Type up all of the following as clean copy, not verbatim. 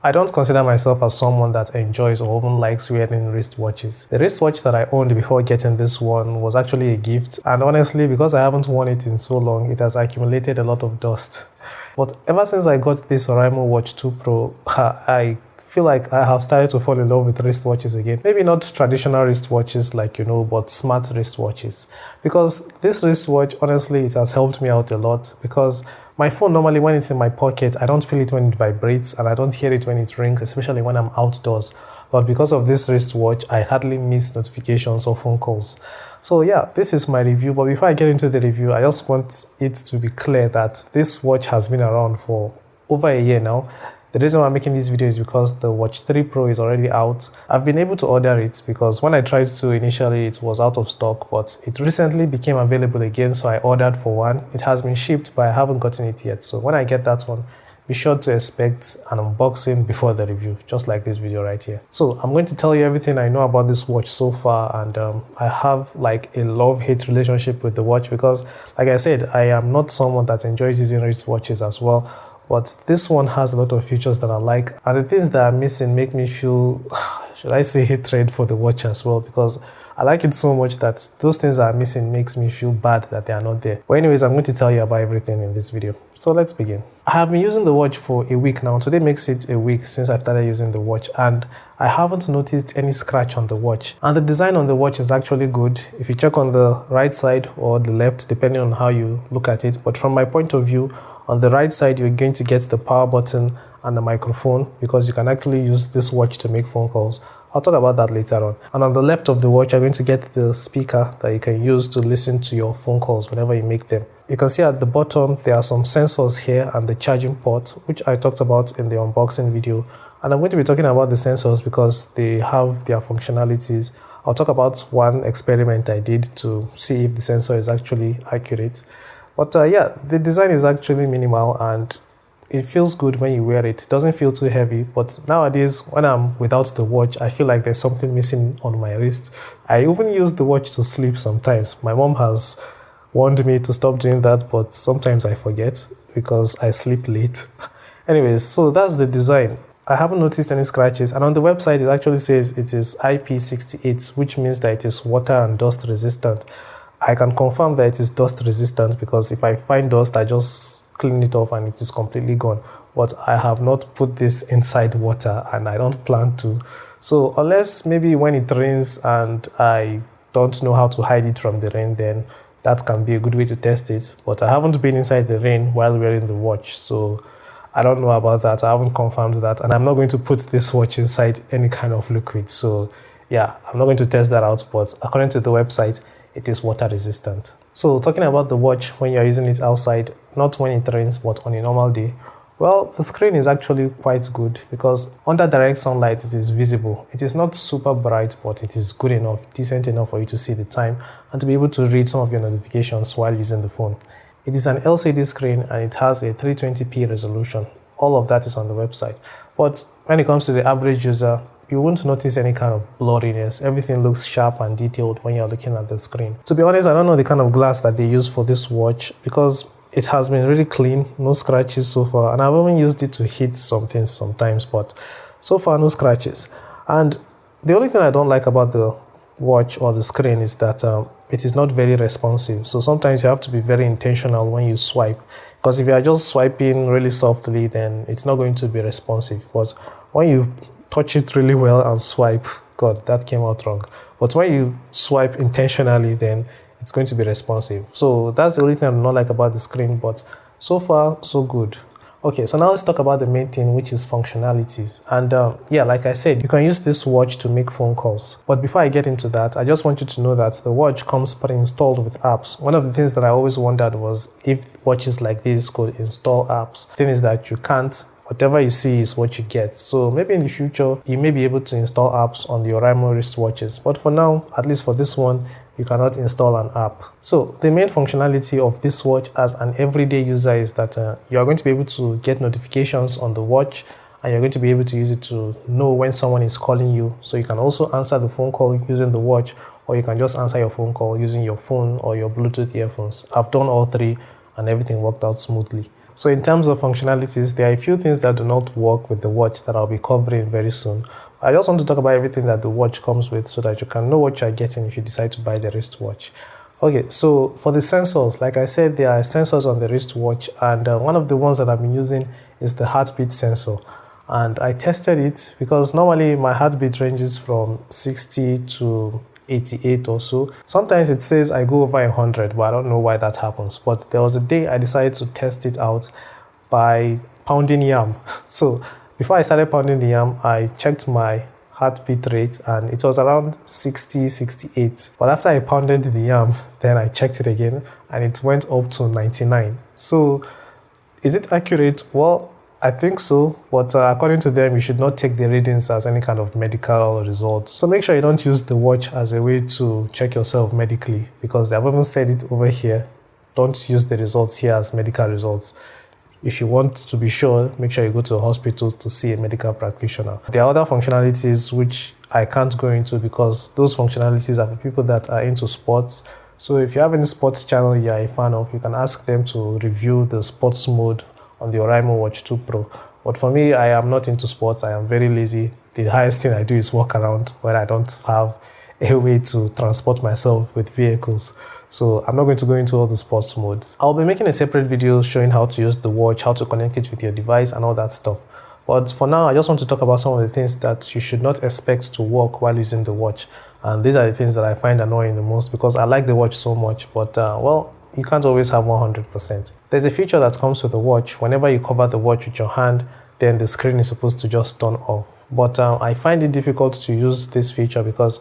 I don't consider myself as someone that enjoys or even likes wearing wristwatches. The wristwatch that I owned before getting this one was actually a gift, and honestly, because I haven't worn it in so long, it has accumulated a lot of dust. But ever since I got this Oraimo Watch 2 Pro, I feel like I have started to fall in love with wristwatches again. Maybe not traditional wristwatches like but smart wristwatches. Because this wristwatch, honestly, it has helped me out a lot, because my phone normally, when it's in my pocket, I don't feel it when it vibrates and I don't hear it when it rings, especially when I'm outdoors. But because of this wristwatch, I hardly miss notifications or phone calls. So yeah, this is my review. But before I get into the review, I just want it to be clear that this watch has been around for over a year now. The reason why I'm making this video is because the Watch 3 Pro is already out. I've been able to order it because when I tried to initially, it was out of stock, but it recently became available again, so I ordered for one. It has been shipped, but I haven't gotten it yet. So when I get that one, be sure to expect an unboxing before the review, just like this video right here. So I'm going to tell you everything I know about this watch so far, and I have like a love-hate relationship with the watch because, like I said, I am not someone that enjoys using wristwatches as well. But this one has a lot of features that I like, and the things that are missing make me feel, should I say, hatred for the watch as well, because I like it so much that those things that are missing makes me feel bad that they are not there. But anyways, I'm going to tell you about everything in this video. So let's begin. I have been using the watch for a week now. Today makes it a week since I started using the watch, and I haven't noticed any scratch on the watch. And the design on the watch is actually good. If you check on the right side or the left, depending on how you look at it. But from my point of view, on the right side, you're going to get the power button and the microphone, because you can actually use this watch to make phone calls. I'll talk about that later on. And on the left of the watch, you're going to get the speaker that you can use to listen to your phone calls whenever you make them. You can see at the bottom, there are some sensors here and the charging port, which I talked about in the unboxing video. And I'm going to be talking about the sensors because they have their functionalities. I'll talk about one experiment I did to see if the sensor is actually accurate. But yeah, the design is actually minimal and it feels good when you wear it. It doesn't feel too heavy, but nowadays when I'm without the watch, I feel like there's something missing on my wrist. I even use the watch to sleep sometimes. My mom has warned me to stop doing that, but sometimes I forget because I sleep late. Anyways, so that's the design. I haven't noticed any scratches, and on the website it actually says it is IP68, which means that it is water and dust resistant. I can confirm that it is dust resistant because if I find dust, I just clean it off and it is completely gone. But I have not put this inside water and I don't plan to. So unless maybe when it rains and I don't know how to hide it from the rain, then that can be a good way to test it. But I haven't been inside the rain while wearing the watch, so I don't know about that. I haven't confirmed that, and I'm not going to put this watch inside any kind of liquid. So yeah, I'm not going to test that out, but according to the website, it is water resistant. So talking about the watch when you're using it outside, not when it rains, but on a normal day, well, the screen is actually quite good because under direct sunlight it is visible. It is not super bright, but it is good enough, decent enough for you to see the time and to be able to read some of your notifications while using the phone. It is an LCD screen and it has a 320p resolution. All of that is on the website. But when it comes to the average user, you won't notice any kind of blurriness. Everything looks sharp and detailed when you're looking at the screen. To be honest, I don't know the kind of glass that they use for this watch because it has been really clean, no scratches so far, and I've even used it to hit some things sometimes, but so far no scratches. And the only thing I don't like about the watch or the screen is that it is not very responsive. So sometimes you have to be very intentional when you swipe, because if you are just swiping really softly, then it's not going to be responsive. But when you touch it really well and swipe, God, that came out wrong. But when you swipe intentionally, then it's going to be responsive. So that's the only thing I do not like about the screen, but so far, so good. Okay, so now let's talk about the main thing, which is functionalities. And yeah, like I said, you can use this watch to make phone calls. But before I get into that, I just want you to know that the watch comes pre-installed with apps. One of the things that I always wondered was if watches like this could install apps. The thing is that you can't. Whatever you see is what you get. So maybe in the future, you may be able to install apps on the Oraimo wristwatches. But for now, at least for this one, you cannot install an app. So the main functionality of this watch as an everyday user is that you are going to be able to get notifications on the watch, and you're going to be able to use it to know when someone is calling you. So you can also answer the phone call using the watch, or you can just answer your phone call using your phone or your Bluetooth earphones. I've done all three and everything worked out smoothly. So in terms of functionalities, there are a few things that do not work with the watch that I'll be covering very soon. I just want to talk about everything that the watch comes with so that you can know what you're getting if you decide to buy the wristwatch. Okay, so for the sensors, like I said, there are sensors on the wristwatch, and one of the ones that I've been using is the heartbeat sensor. And I tested it because normally my heartbeat ranges from 60 to 88 or so. Sometimes it says I go over 100, but I don't know why that happens. But there was a day I decided to test it out by pounding yam. So before I started pounding the yam, I checked my heartbeat rate and it was around 60, 68. But after I pounded the yam, then I checked it again and it went up to 99. So is it accurate? Well, I think so, but according to them, you should not take the readings as any kind of medical results. So make sure you don't use the watch as a way to check yourself medically, because they've even said it over here. Don't use the results here as medical results. If you want to be sure, make sure you go to a hospital to see a medical practitioner. There are other functionalities which I can't go into because those functionalities are for people that are into sports. So if you have any sports channel you're a fan of, you can ask them to review the sports mode on the Oraimo Watch 2 Pro. But for me, I am not into sports. I am very lazy. The highest thing I do is walk around when I don't have a way to transport myself with vehicles. So I'm not going to go into all the sports modes. I'll be making a separate video showing how to use the watch, how to connect it with your device and all that stuff. But for now, I just want to talk about some of the things that you should not expect to work while using the watch. And these are the things that I find annoying the most because I like the watch so much, but well, you can't always have 100%. There's a feature that comes with the watch. Whenever you cover the watch with your hand, then the screen is supposed to just turn off. But I find it difficult to use this feature because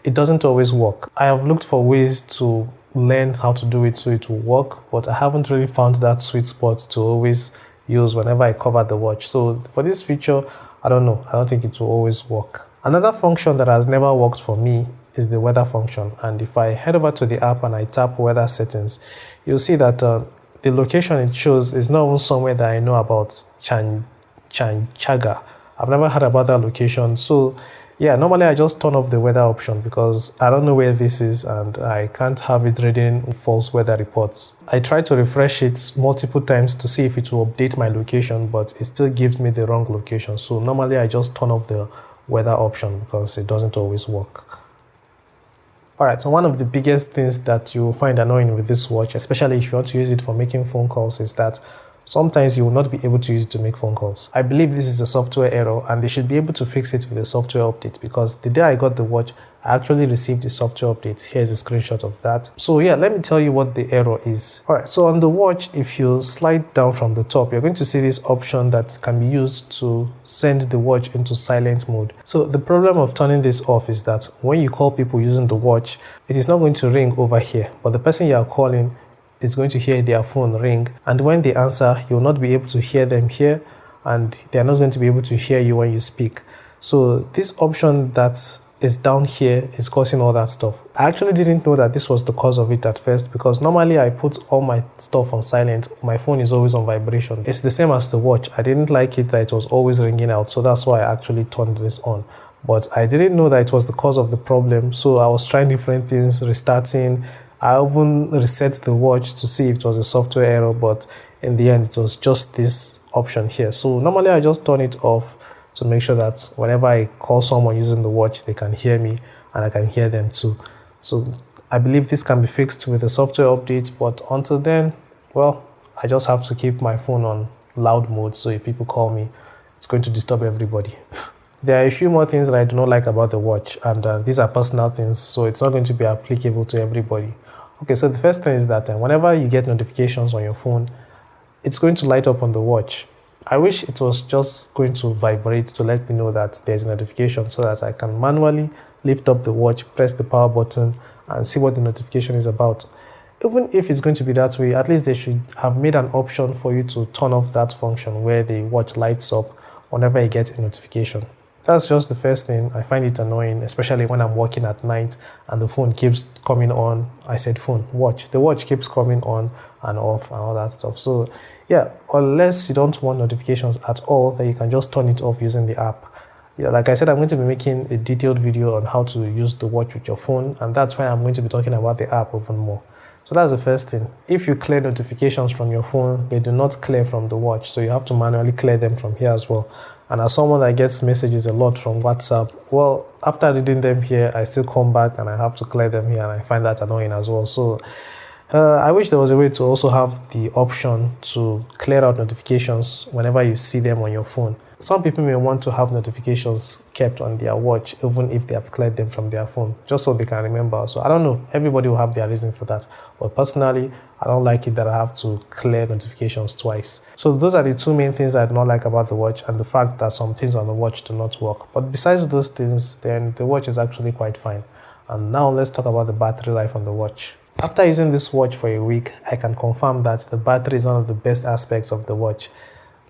it doesn't always work. I have looked for ways to learn how to do it so it will work, but I haven't really found that sweet spot to always use whenever I cover the watch. So for this feature, I don't know. I don't think it will always work. Another function that has never worked for me is the weather function. And if I head over to the app and I tap weather settings, you'll see that the location it shows is not even somewhere that I know about, Chanchaga. I've never heard about that location. So yeah, normally I just turn off the weather option because I don't know where this is and I can't have it reading false weather reports. I try to refresh it multiple times to see if it will update my location, but it still gives me the wrong location. So normally I just turn off the weather option because it doesn't always work. Alright, so one of the biggest things that you will find annoying with this watch, especially if you want to use it for making phone calls, is that sometimes you will not be able to use it to make phone calls. I believe this is a software error and they should be able to fix it with a software update because the day I got the watch, I actually received the software update. Here's a screenshot of that. So yeah, let me tell you what the error is. Alright, so on the watch, if you slide down from the top, you're going to see this option that can be used to send the watch into silent mode. So the problem of turning this off is that when you call people using the watch, it is not going to ring over here, but the person you are calling is going to hear their phone ring, and when they answer, you'll not be able to hear them here, and they're not going to be able to hear you when you speak. So this option that is down here is causing all that stuff. I actually didn't know that this was the cause of it at first because normally I put all my stuff on silent. My phone is always on vibration. It's the same as the watch. I didn't like it that it was always ringing out, so that's why I actually turned this on. But I didn't know that it was the cause of the problem, so I was trying different things, restarting. I even reset the watch to see if it was a software error, but in the end, it was just this option here. So normally I just turn it off to make sure that whenever I call someone using the watch, they can hear me and I can hear them too. So I believe this can be fixed with a software update, but until then, well, I just have to keep my phone on loud mode. So if people call me, it's going to disturb everybody. There are a few more things that I do not like about the watch, and these are personal things, so it's not going to be applicable to everybody. Okay, so the first thing is that whenever you get notifications on your phone, it's going to light up on the watch. I wish it was just going to vibrate to let me know that there's a notification so that I can manually lift up the watch, press the power button, and see what the notification is about. Even if it's going to be that way, at least they should have made an option for you to turn off that function where the watch lights up whenever you get a notification. That's just the first thing. I find it annoying, especially when I'm working at night and the phone keeps coming on. I said phone, watch. The watch keeps coming on and off and all that stuff. So yeah, unless you don't want notifications at all, then you can just turn it off using the app. Yeah, like I said, I'm going to be making a detailed video on how to use the watch with your phone, and that's why I'm going to be talking about the app even more. So that's the first thing. If you clear notifications from your phone, they do not clear from the watch. So you have to manually clear them from here as well. And as someone that gets messages a lot from WhatsApp, well, after reading them here, I still come back and I have to clear them here, and I find that annoying as well. So I wish there was a way to also have the option to clear out notifications whenever you see them on your phone. Some people may want to have notifications kept on their watch even if they have cleared them from their phone, just so they can remember. So I don't know, everybody will have their reason for that. But personally, I don't like it that I have to clear notifications twice. So those are the two main things I do not like about the watch, and the fact that some things on the watch do not work. But besides those things, then the watch is actually quite fine. And now let's talk about the battery life on the watch. After using this watch for a week, I can confirm that the battery is one of the best aspects of the watch.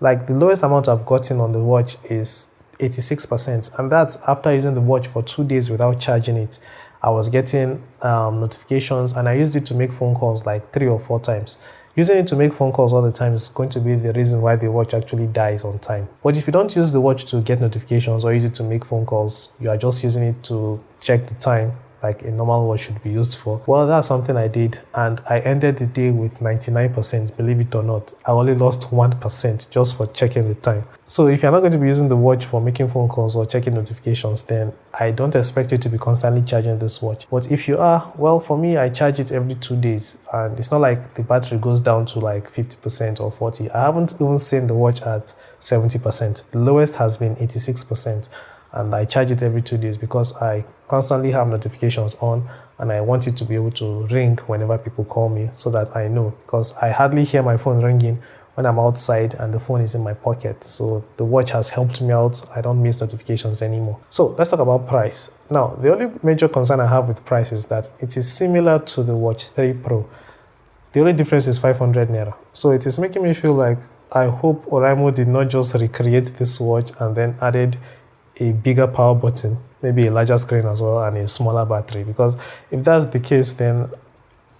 Like, the lowest amount I've gotten on the watch is 86%, and that's after using the watch for 2 days without charging it. I was getting notifications, and I used it to make phone calls like 3 or 4 times. Using it to make phone calls all the time is going to be the reason why the watch actually dies on time. But if you don't use the watch to get notifications or use it to make phone calls, you are just using it to check the time, like a normal watch should be used for. Well, that's something I did, and I ended the day with 99%, believe it or not. I only lost 1% just for checking the time. So if you're not going to be using the watch for making phone calls or checking notifications, then I don't expect you to be constantly charging this watch. But if you are, well, for me, I charge it every 2 days, and it's not like the battery goes down to like 50% or 40%. I haven't even seen the watch at 70%. The lowest has been 86%. And I charge it every 2 days because I constantly have notifications on, and I want it to be able to ring whenever people call me, so that I know, because I hardly hear my phone ringing when I'm outside and the phone is in my pocket. So the watch has helped me out. I don't miss notifications anymore. So let's talk about price. Now, the only major concern I have with price is that it is similar to the Watch 3 Pro. The only difference is 500 naira. So it is making me feel like I hope Oraimo did not just recreate this watch and then added a bigger power button, maybe a larger screen as well, and a smaller battery. Because if that's the case, then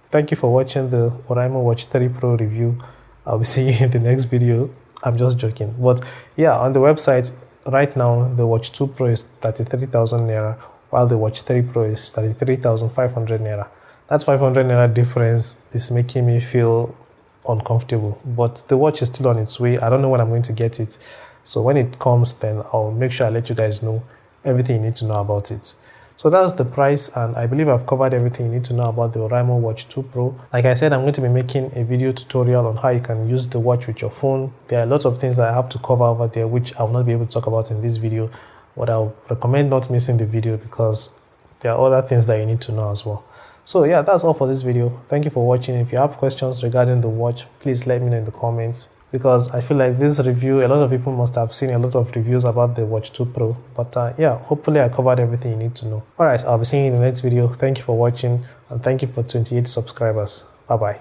thank you for watching the Oraimo Watch 3 Pro review. I'll be seeing you in the next video. I'm just joking. But yeah, on the website right now, the Watch 2 Pro is 33,000 naira, while the Watch 3 Pro is 33,500 naira. That 500 naira difference is making me feel uncomfortable. But the watch is still on its way. I don't know when I'm going to get it. So when it comes, then I'll make sure I let you guys know everything you need to know about it. So that's the price, and I believe I've covered everything you need to know about the Oraimo Watch 2 Pro. Like I said, I'm going to be making a video tutorial on how you can use the watch with your phone. There are lots of things that I have to cover over there, which I will not be able to talk about in this video, but I'll recommend not missing the video because there are other things that you need to know as well. So yeah, that's all for this video. Thank you for watching. If you have questions regarding the watch, please let me know in the comments, because I feel like this review, a lot of people must have seen a lot of reviews about the Watch 2 Pro. But yeah, hopefully I covered everything you need to know. Alright, I'll be seeing you in the next video. Thank you for watching, and thank you for 28 subscribers. Bye bye.